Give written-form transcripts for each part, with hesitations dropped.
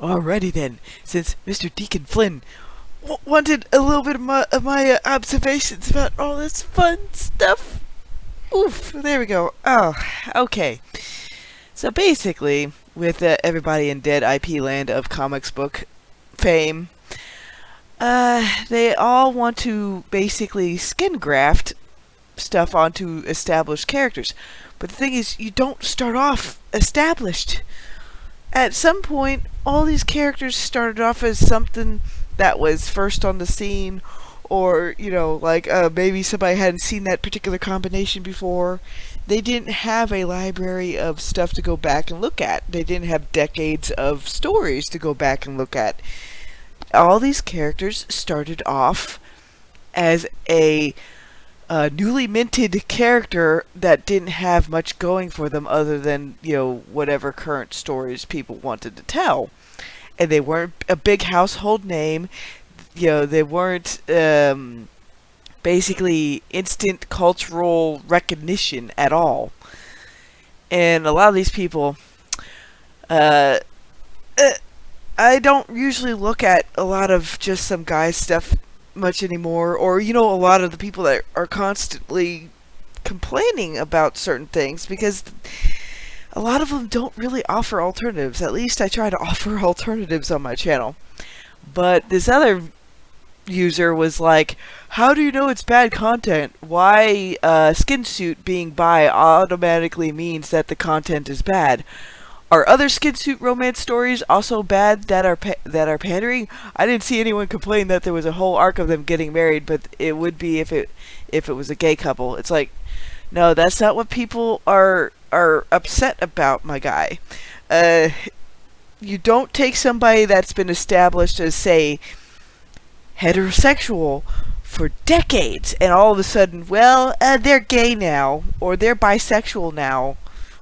Alrighty then, since Mr. Deacon Flynn wanted a little bit of my observations about all this fun stuff. Oof, there we go. Oh, okay. So basically, with everybody in dead IP land of comics book fame, they all want to basically skin graft stuff onto established characters. But the thing is, you don't start off established. At some point, all these characters started off as something that was first on the scene, or, like maybe somebody hadn't seen that particular combination before. They didn't have a library of stuff to go back and look at. They didn't have decades of stories to go back and look at. All these characters started off as a newly minted character that didn't have much going for them other than, whatever current stories people wanted to tell. And they weren't a big household name. They weren't basically instant cultural recognition at all. And a lot of these people, I don't usually look at a lot of just some guy's stuff much anymore, or a lot of the people that are constantly complaining about certain things, because a lot of them don't really offer alternatives. At least I try to offer alternatives on my channel. But this other user was like, how do you know it's bad content? Why skin suit being bi automatically means that the content is bad? Are other skin suit romance stories also bad that are pandering? I didn't see anyone complain that there was a whole arc of them getting married, but it would be if it was a gay couple. It's like, no, that's not what people are upset about, my guy. You don't take somebody that's been established as, say, heterosexual for decades, and all of a sudden, well, they're gay now, or they're bisexual now,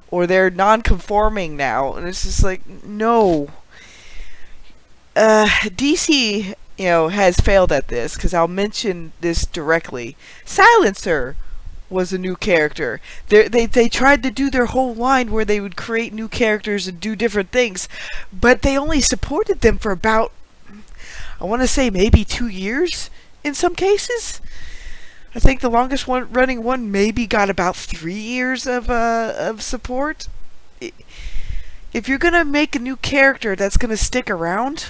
or they're non-conforming now, and it's just like, no. DC, has failed at this, because I'll mention this directly. Silencer was a new character. They tried to do their whole line where they would create new characters and do different things, but they only supported them for about, I want to say maybe 2 years in some cases. I think the longest running one maybe got about 3 years of support. If you're gonna make a new character that's gonna stick around,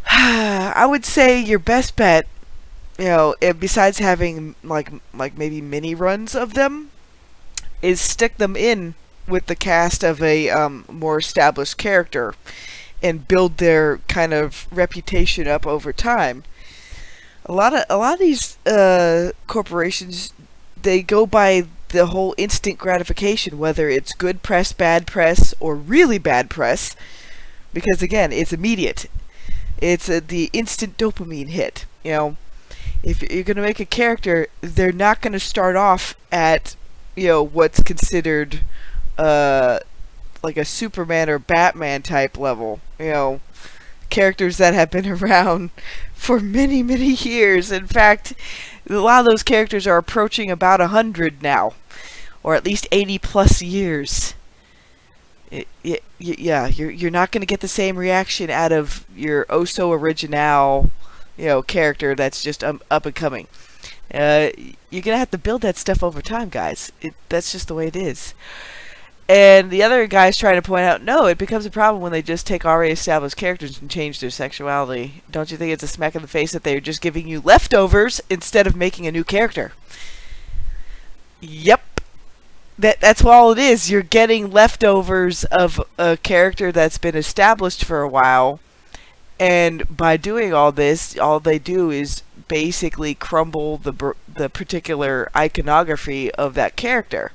I would say your best bet, besides having like maybe mini runs of them, is stick them in with the cast of a more established character and build their kind of reputation up over time. A lot of these corporations, they go by the whole instant gratification, whether it's good press, bad press, or really bad press, because again, it's immediate. It's the instant dopamine hit. If you're gonna make a character, they're not gonna start off at what's considered like a Superman or Batman type level. Characters that have been around for many, many years. In fact, a lot of those characters are approaching about 100 now, or at least 80 plus years. You're not going to get the same reaction out of your oh-so original, character that's just up and coming. You're going to have to build that stuff over time, guys. That's just the way it is. And the other guy's trying to point out, no, it becomes a problem when they just take already established characters and change their sexuality. Don't you think it's a smack in the face that they're just giving you leftovers instead of making a new character? Yep. That's all it is. You're getting leftovers of a character that's been established for a while. And by doing all this, all they do is basically crumble the particular iconography of that character.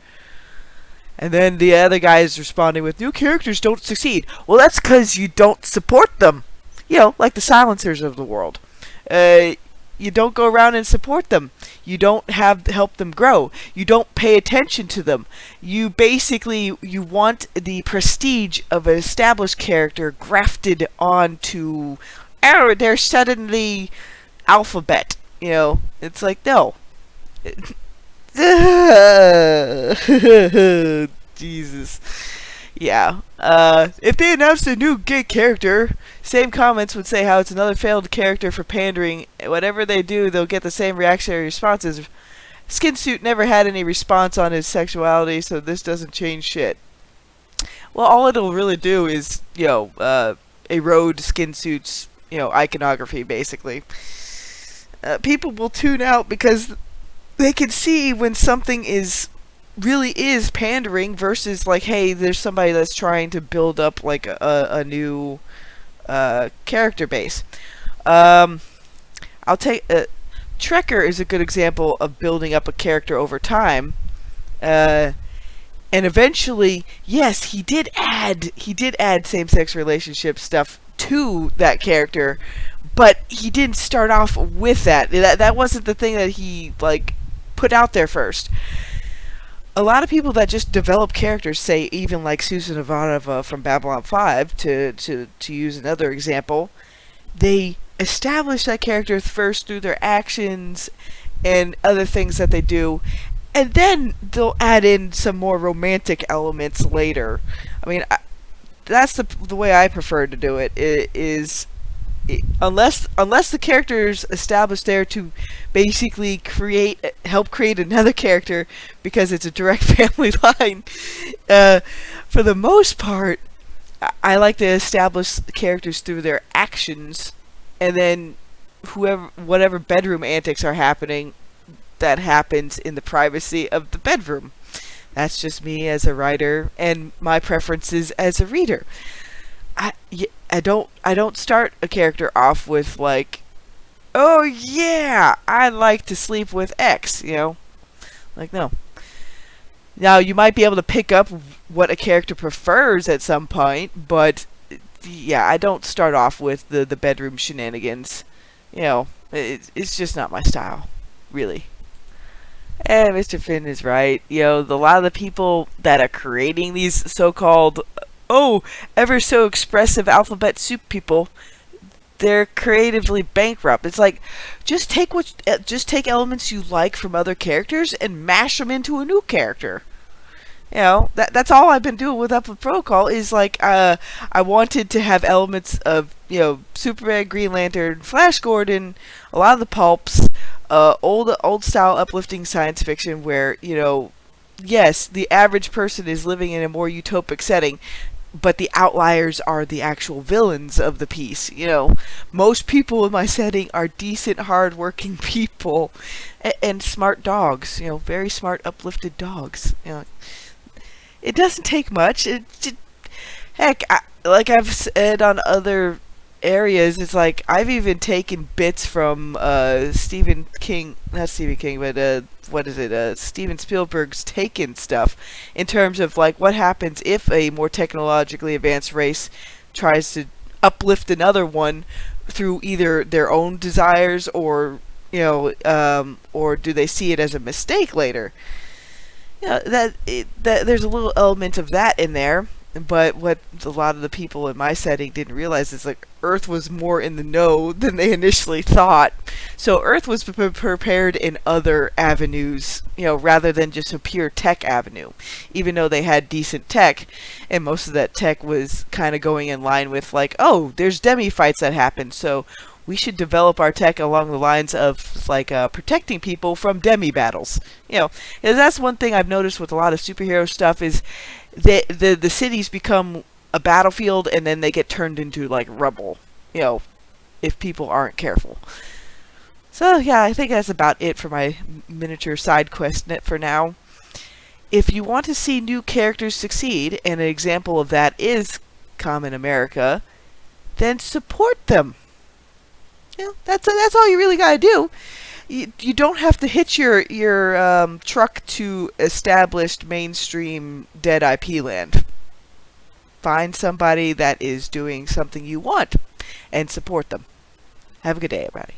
And then the other guy is responding with, new characters don't succeed. Well, that's because you don't support them. Like the Silencers of the world. You don't go around and support them. You don't help them grow. You don't pay attention to them. You want the prestige of an established character grafted onto, they're suddenly alphabet. It's like, no. Jesus. Yeah. If they announced a new gay character, same comments would say how it's another failed character for pandering. Whatever they do, they'll get the same reactionary responses. Skinsuit never had any response on his sexuality, so this doesn't change shit. Well, all it'll really do is, erode Skinsuit's, iconography, basically. People will tune out because they can see when something really is pandering versus like, hey, there's somebody that's trying to build up like a new character base. I'll take Trekker is a good example of building up a character over time. And eventually, yes, he did add same-sex relationship stuff to that character, but he didn't start off with that. That wasn't the thing that he like put out there first. A lot of people that just develop characters, say even like Susan Ivanova from Babylon 5, to use another example, they establish that character first through their actions and other things that they do, and then they'll add in some more romantic elements later. I mean, that's the way I prefer to do it. Unless the character is established there to basically help create another character because it's a direct family line. For the most part, I like to establish the characters through their actions, and then whatever bedroom antics are happening, that happens in the privacy of the bedroom. That's just me as a writer and my preferences as a reader. I don't start a character off with like, oh yeah, I like to sleep with X, like, no. Now you might be able to pick up what a character prefers at some point, but yeah, I don't start off with the bedroom shenanigans. It's just not my style, really. And Mr. Finn is right. A lot of the people that are creating these so-called ever so expressive alphabet soup people, they're creatively bankrupt. It's like, just take elements you like from other characters and mash them into a new character. That's all I've been doing with Upload Protocol is like, I wanted to have elements of, Superman, Green Lantern, Flash Gordon, a lot of the pulps, old style uplifting science fiction where, yes, the average person is living in a more utopic setting, but the outliers are the actual villains of the piece. Most people in my setting are decent, hard-working people and smart dogs. Very smart, uplifted dogs. It doesn't take much. Heck, like I've said on other areas, it's like I've even taken bits from Stephen King, not Stephen King, but Steven Spielberg's Taken stuff, in terms of like what happens if a more technologically advanced race tries to uplift another one through either their own desires or or do they see it as a mistake later. That there's a little element of that in there. But what a lot of the people in my setting didn't realize is like Earth was more in the know than they initially thought. So Earth was prepared in other avenues, rather than just a pure tech avenue. Even though they had decent tech, and most of that tech was kind of going in line with like, oh, there's demi fights that happen, so we should develop our tech along the lines of like protecting people from demi battles. And that's one thing I've noticed with a lot of superhero stuff is the cities become a battlefield and then they get turned into like rubble, if people aren't careful. So yeah, I think that's about it for my miniature side quest net for now. If you want to see new characters succeed, and an example of that is Common America, then support them. That's all you really gotta do. You don't have to hitch your truck to established mainstream dead IP land. Find somebody that is doing something you want and support them. Have a good day, everybody.